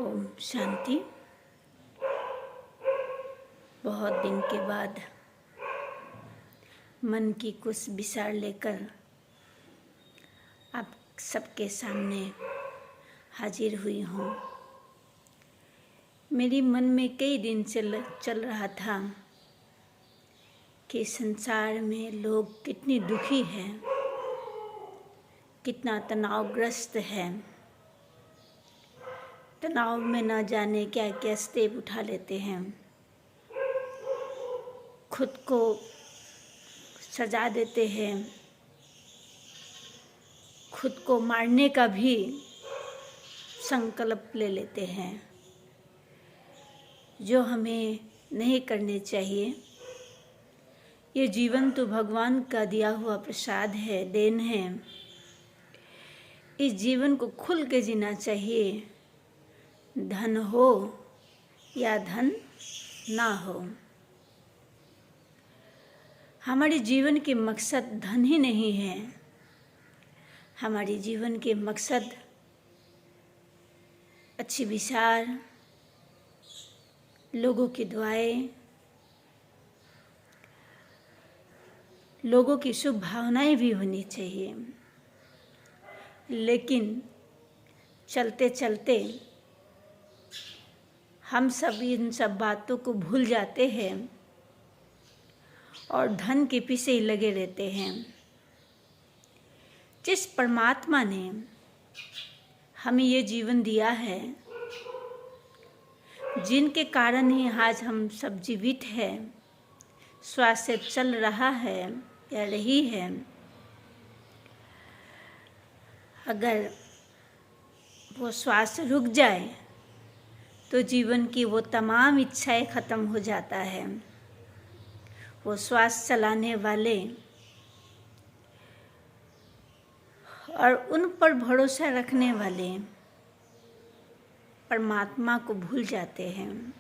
ओम शांति। बहुत दिन के बाद मन की कुछ विचार लेकर आप सबके सामने हाजिर हुई हूँ। मेरी मन में कई दिन चल रहा था कि संसार में लोग कितनी दुखी हैं, कितना तनावग्रस्त है। तनाव में न जाने क्या क्या स्टेप उठा लेते हैं, खुद को सजा देते हैं, खुद को मारने का भी संकल्प ले लेते हैं, जो हमें नहीं करने चाहिए। ये जीवन तो भगवान का दिया हुआ प्रसाद है, देन है। इस जीवन को खुल के जीना चाहिए, धन हो या धन ना हो। हमारे जीवन के मकसद धन ही नहीं है। हमारे जीवन के मकसद अच्छी विचार, लोगों की दुआएं, लोगों की शुभ भावनाएं भी होनी चाहिए। लेकिन चलते चलते हम सब इन सब बातों को भूल जाते हैं और धन के पीछे ही लगे रहते हैं। जिस परमात्मा ने हमें ये जीवन दिया है, जिनके कारण ही आज हम सब जीवित हैं, श्वास से चल रहा है या रही है, अगर वो श्वास रुक जाए तो जीवन की वो तमाम इच्छाएं खत्म हो जाता है। वो श्वास चलाने वाले और उन पर भरोसा रखने वाले परमात्मा को भूल जाते हैं।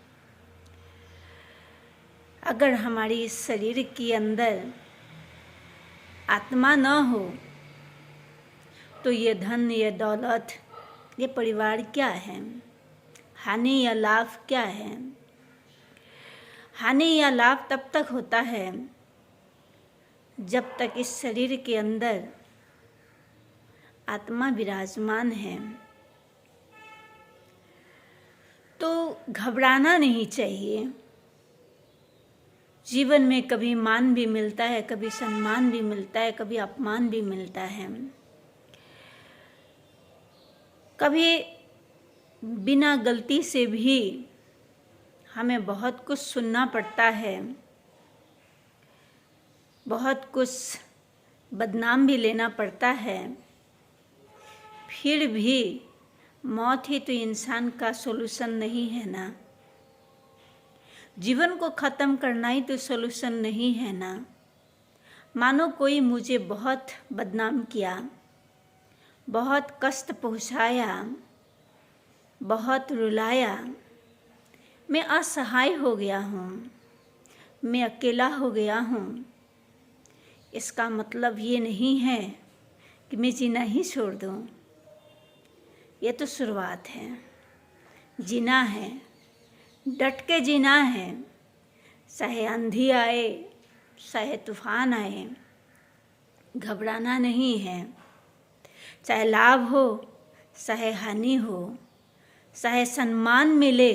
अगर हमारी इस शरीर के अंदर आत्मा न हो तो ये धन, ये दौलत, ये परिवार क्या है? हानि या लाभ क्या है? हानि या लाभ तब तक होता है जब तक इस शरीर के अंदर आत्मा विराजमान है। तो घबराना नहीं चाहिए। जीवन में कभी मान भी मिलता है, कभी सम्मान भी मिलता है, कभी अपमान भी मिलता है। कभी बिना गलती से भी हमें बहुत कुछ सुनना पड़ता है, बहुत कुछ बदनाम भी लेना पड़ता है। फिर भी मौत ही तो इंसान का सॉल्यूशन नहीं है ना। जीवन को ख़त्म करना ही तो सॉल्यूशन नहीं है ना। मानो कोई मुझे बहुत बदनाम किया, बहुत कष्ट पहुंचाया, बहुत रुलाया, मैं असहाय हो गया हूँ, मैं अकेला हो गया हूँ। इसका मतलब ये नहीं है कि मैं जीना ही छोड़ दूँ। ये तो शुरुआत है। जीना है, डट के जीना है। चाहे आंधी आए, चाहे तूफान आए, घबराना नहीं है। चाहे लाभ हो, चाहे हानि हो, चाहे सम्मान मिले,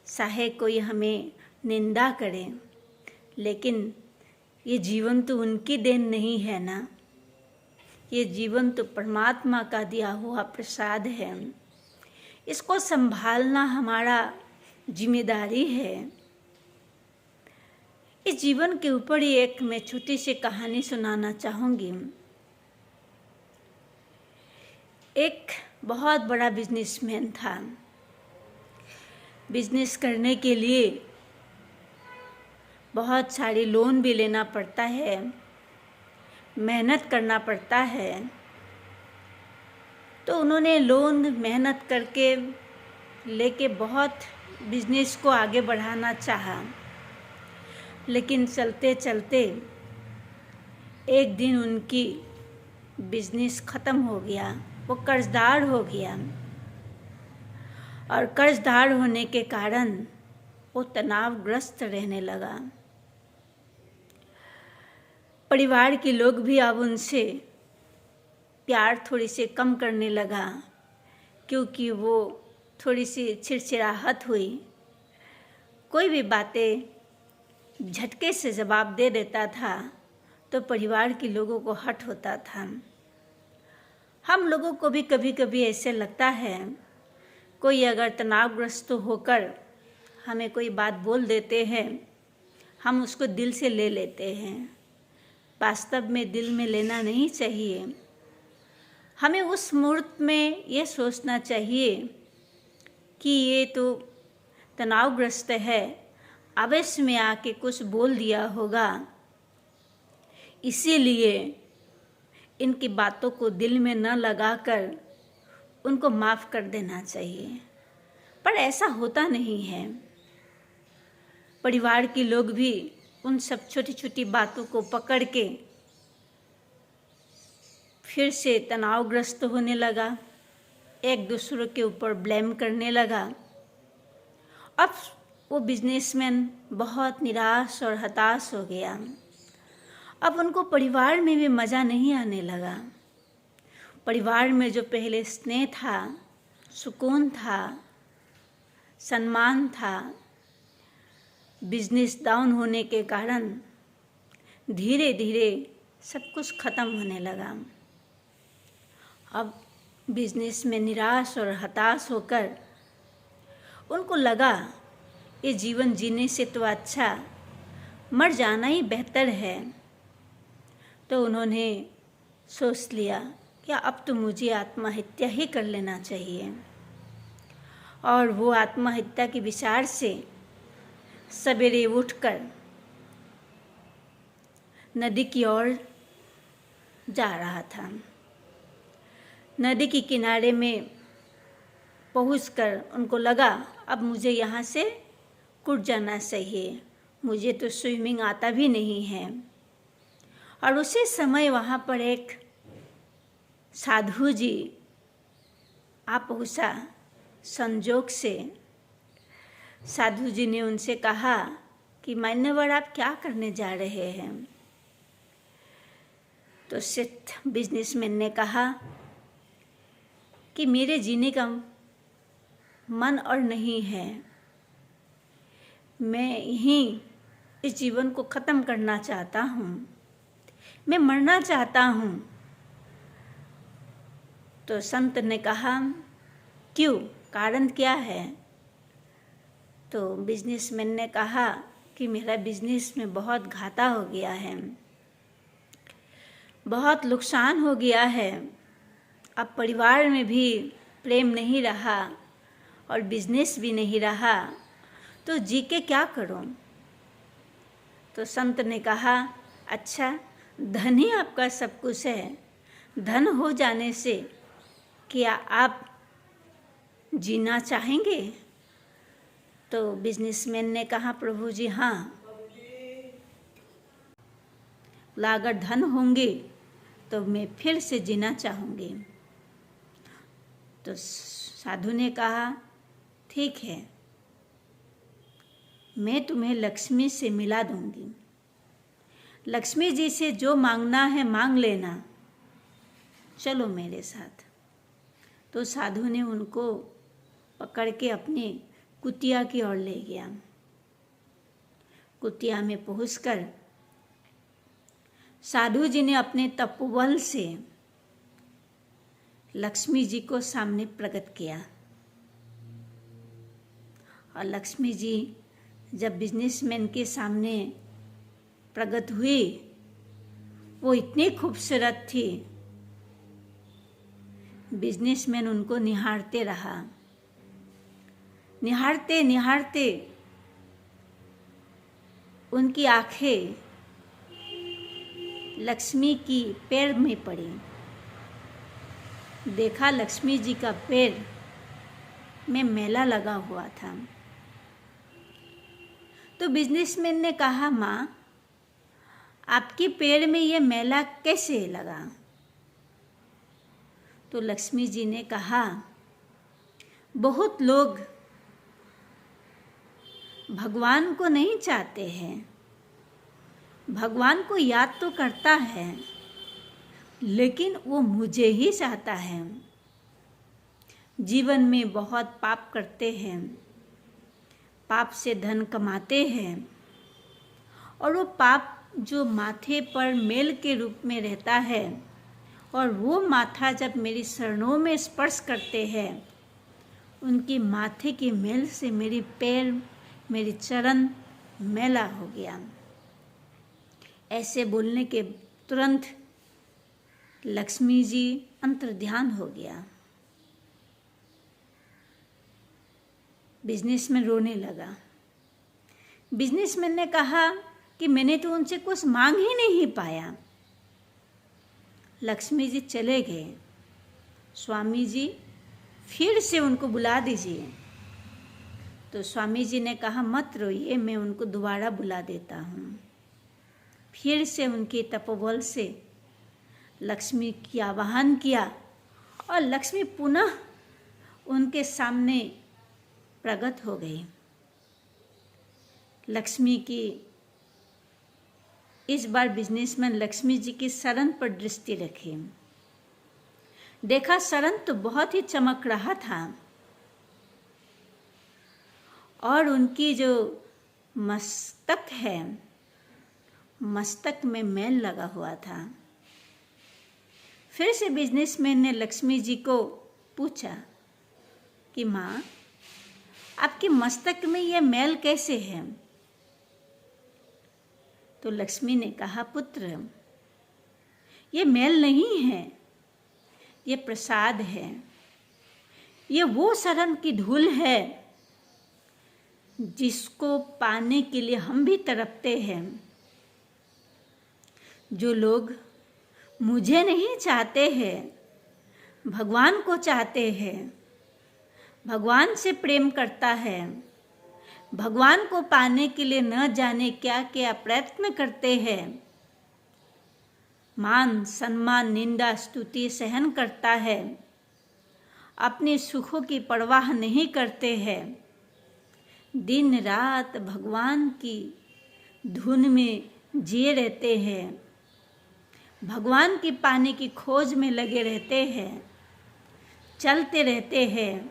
चाहे कोई हमें निंदा करे, लेकिन ये जीवन तो उनकी देन नहीं है ना। ये जीवन तो परमात्मा का दिया हुआ प्रसाद है। इसको संभालना हमारा जिम्मेदारी है। इस जीवन के ऊपर ही एक मैं छोटी सी कहानी सुनाना चाहूँगी। एक बहुत बड़ा बिजनेसमैन था। बिजनेस करने के लिए बहुत सारी लोन भी लेना पड़ता है, मेहनत करना पड़ता है। तो उन्होंने लोन मेहनत करके लेके बहुत बिजनेस को आगे बढ़ाना चाहा, लेकिन चलते चलते एक दिन उनकी बिजनेस ख़त्म हो गया। वो कर्जदार हो गया और कर्जदार होने के कारण वो तनावग्रस्त रहने लगा। परिवार के लोग भी अब उनसे प्यार थोड़ी सी कम करने लगा, क्योंकि वो थोड़ी सी चिड़चिड़ाहट हुई। कोई भी बातें झटके से जवाब दे देता था तो परिवार के लोगों को हर्ट होता था। हम लोगों को भी कभी कभी ऐसे लगता है, कोई अगर तनावग्रस्त होकर हमें कोई बात बोल देते हैं, हम उसको दिल से ले लेते हैं। वास्तव में दिल में लेना नहीं चाहिए। हमें उस मुहूर्त में ये सोचना चाहिए कि ये तो तनावग्रस्त है, आवेश में आके कुछ बोल दिया होगा, इसीलिए इनकी बातों को दिल में न लगाकर उनको माफ़ कर देना चाहिए। पर ऐसा होता नहीं है। परिवार के लोग भी उन सब छोटी छोटी बातों को पकड़ के फिर से तनावग्रस्त होने लगा, एक दूसरे के ऊपर ब्लेम करने लगा। अब वो बिजनेसमैन बहुत निराश और हताश हो गया। अब उनको परिवार में भी मज़ा नहीं आने लगा। परिवार में जो पहले स्नेह था, सुकून था, सम्मान था, बिजनेस डाउन होने के कारण धीरे धीरे सब कुछ ख़त्म होने लगा। अब बिजनेस में निराश और हताश होकर उनको लगा ये जीवन जीने से तो अच्छा मर जाना ही बेहतर है। तो उन्होंने सोच लिया कि अब तो मुझे आत्महत्या ही कर लेना चाहिए। और वो आत्महत्या के विचार से सवेरे उठकर नदी की ओर जा रहा था। नदी के किनारे में पहुंचकर उनको लगा अब मुझे यहाँ से कूद जाना चाहिए, मुझे तो स्विमिंग आता भी नहीं है। और उसी समय वहाँ पर एक साधु जी आ पहुँचा। संजोग से साधु जी ने उनसे कहा कि मान्यवर आप क्या करने जा रहे हैं। तो सेठ बिजनेसमैन ने कहा कि मेरे जीने का मन और नहीं है, मैं यहीं इस जीवन को ख़त्म करना चाहता हूँ, मैं मरना चाहता हूँ। तो संत ने कहा क्यों, कारण क्या है। तो बिजनेसमैन ने कहा कि मेरा बिजनेस में बहुत घाटा हो गया है, बहुत नुकसान हो गया है। अब परिवार में भी प्रेम नहीं रहा और बिजनेस भी नहीं रहा, तो जी के क्या करूं। तो संत ने कहा अच्छा, धन ही आपका सब कुछ है, धन हो जाने से क्या आप जीना चाहेंगे। तो बिजनेसमैन ने कहा प्रभु जी हाँ, अगर धन होंगे तो मैं फिर से जीना चाहूँगी। तो साधु ने कहा ठीक है, मैं तुम्हें लक्ष्मी से मिला दूंगी, लक्ष्मी जी से जो मांगना है मांग लेना, चलो मेरे साथ। तो साधु ने उनको पकड़ के अपनी कुटिया की ओर ले गया। कुटिया में पहुंचकर साधु जी ने अपने तपोबल से लक्ष्मी जी को सामने प्रकट किया। और लक्ष्मी जी जब बिजनेसमैन के सामने प्रकट हुई, वो इतनी खूबसूरत थी, बिजनेसमैन उनको निहारते रहा। निहारते निहारते उनकी आंखें लक्ष्मी की पैर में पड़ी। देखा लक्ष्मी जी का पैर में मैला लगा हुआ था। तो बिजनेसमैन ने कहा माँ, आपके पैर में ये मैला कैसे लगा। तो लक्ष्मी जी ने कहा बहुत लोग भगवान को नहीं चाहते हैं, भगवान को याद तो करता है लेकिन वो मुझे ही चाहता है। जीवन में बहुत पाप करते हैं, पाप से धन कमाते हैं और वो पाप जो माथे पर मेल के रूप में रहता है और वो माथा जब मेरी शरणों में स्पर्श करते हैं, उनकी माथे की मेल से मेरी पैर, मेरी चरण मैला हो गया। ऐसे बोलने के तुरंत लक्ष्मी जी अंतर्ध्यान हो गया। बिजनेसमैन रोने लगा। बिजनेसमैन ने कहा कि मैंने तो उनसे कुछ मांग ही नहीं पाया। लक्ष्मी जी चले गए। स्वामी जी फिर से उनको बुला दीजिए। तो स्वामी जी ने कहा मत रोइए, मैं उनको दोबारा बुला देता हूँ। फिर से उनके तपोबल से लक्ष्मी की आवाहन किया और लक्ष्मी पुनः उनके सामने प्रकट हो गई। लक्ष्मी की इस बार बिजनेसमैन लक्ष्मी जी की शरण पर दृष्टि रखे। देखा शरण तो बहुत ही चमक रहा था और उनकी जो मस्तक है, मस्तक में मैल लगा हुआ था। फिर से बिजनेसमैन ने लक्ष्मी जी को पूछा कि माँ, आपके मस्तक में यह मैल कैसे है? तो लक्ष्मी ने कहा पुत्र, ये मैल नहीं है, ये प्रसाद है, ये वो शरण की धूल है जिसको पाने के लिए हम भी तड़पते हैं। जो लोग मुझे नहीं चाहते हैं, भगवान को चाहते हैं, भगवान से प्रेम करता है, भगवान को पाने के लिए न जाने क्या क्या प्रयत्न करते हैं, मान सम्मान निंदा स्तुति सहन करता है, अपने सुखों की परवाह नहीं करते हैं, दिन रात भगवान की धुन में जिए रहते हैं, भगवान की पाने की खोज में लगे रहते हैं, चलते रहते हैं,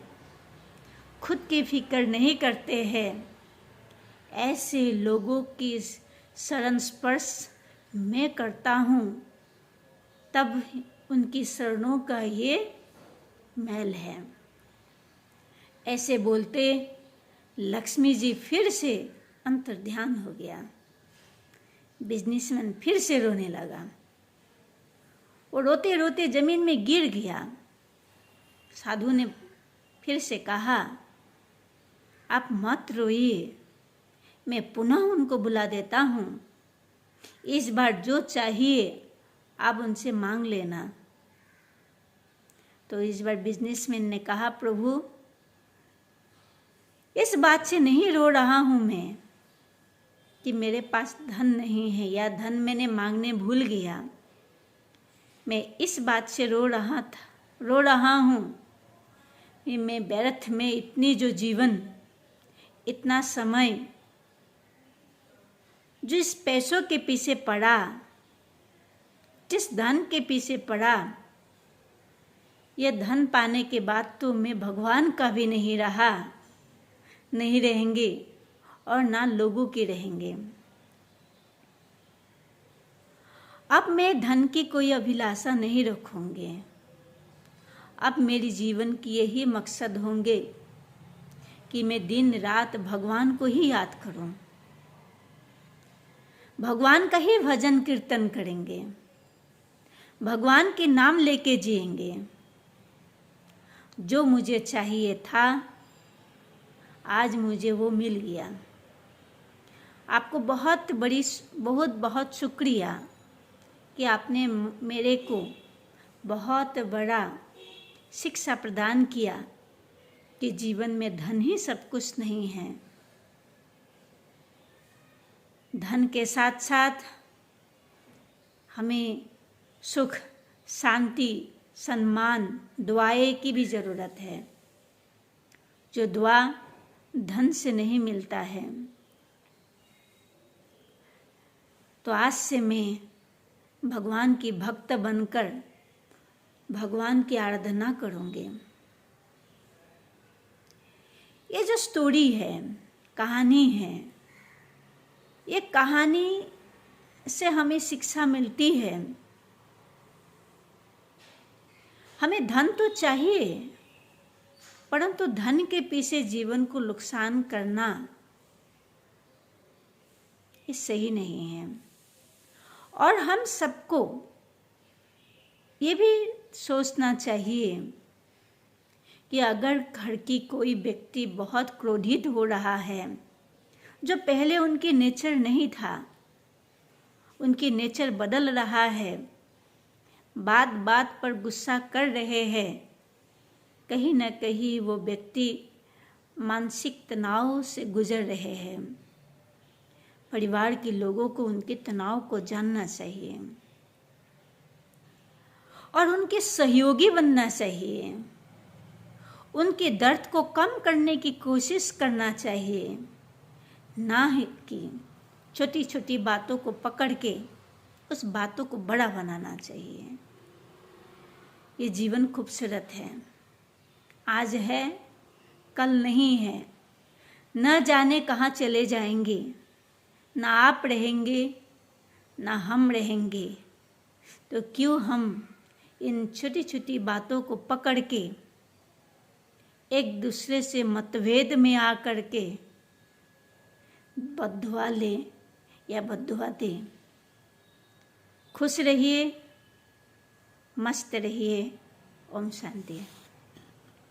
खुद की फिक्र नहीं करते हैं, ऐसे लोगों की शरण स्पर्श मैं करता हूँ, तब उनकी शरणों का ये मैल है। ऐसे बोलते लक्ष्मी जी फिर से अंतर्ध्यान हो गया। बिजनेसमैन फिर से रोने लगा। वो रोते रोते जमीन में गिर गया। साधु ने फिर से कहा, आप मत रोइए, मैं पुनः उनको बुला देता हूँ। इस बार जो चाहिए आप उनसे मांग लेना। तो इस बार बिजनेसमैन ने कहा, प्रभु, इस बात से नहीं रो रहा हूँ मैं कि मेरे पास धन नहीं है या धन मैंने मांगने भूल गया। मैं इस बात से रो रहा हूँ कि मैं व्यर्थ में इतनी जो जीवन, इतना समय जिस पैसों के पीछे पड़ा, जिस धन के पीछे पड़ा, यह धन पाने के बाद तो मैं भगवान का भी नहीं रहा, नहीं रहेंगे और ना लोगों के रहेंगे। अब मैं धन की कोई अभिलाषा नहीं रखूंगी। अब मेरी जीवन की यही मकसद होंगे कि मैं दिन रात भगवान को ही याद करूं, भगवान का ही भजन कीर्तन करेंगे, भगवान के नाम लेके जिएंगे। जो मुझे चाहिए था आज मुझे वो मिल गया। आपको बहुत शुक्रिया कि आपने मेरे को बहुत बड़ा शिक्षा प्रदान किया कि जीवन में धन ही सब कुछ नहीं है। धन के साथ साथ हमें सुख, शांति, सम्मान, दुआएं की भी ज़रूरत है। जो दुआ धन से नहीं मिलता है। तो आज से मैं भगवान की भक्त बनकर भगवान की आराधना करूँगी। ये जो स्टोरी है, कहानी है, ये कहानी से हमें शिक्षा मिलती है। हमें धन तो चाहिए, परंतु धन के पीछे जीवन को नुकसान करना ये सही नहीं है। और हम सबको ये भी सोचना चाहिए कि अगर घर की कोई व्यक्ति बहुत क्रोधित हो रहा है, जो पहले उनकी नेचर नहीं था, उनकी नेचर बदल रहा है, बात बात पर गुस्सा कर रहे हैं, कहीं न कहीं वो व्यक्ति मानसिक तनाव से गुजर रहे हैं। परिवार के लोगों को उनके तनाव को जानना चाहिए और उनके सहयोगी बनना चाहिए। उनके दर्द को कम करने की कोशिश करना चाहिए, ना है कि छोटी छोटी बातों को पकड़ के उस बातों को बड़ा बनाना चाहिए। ये जीवन खूबसूरत है, आज है कल नहीं है, न जाने कहाँ चले जाएंगे, ना आप रहेंगे ना हम रहेंगे। तो क्यों हम इन छोटी छोटी बातों को पकड़ के एक दूसरे से मतभेद में आकर के बद्दुआ लें या बद्दुआ दें। खुश रहिए, मस्त रहिए। ओम शांति।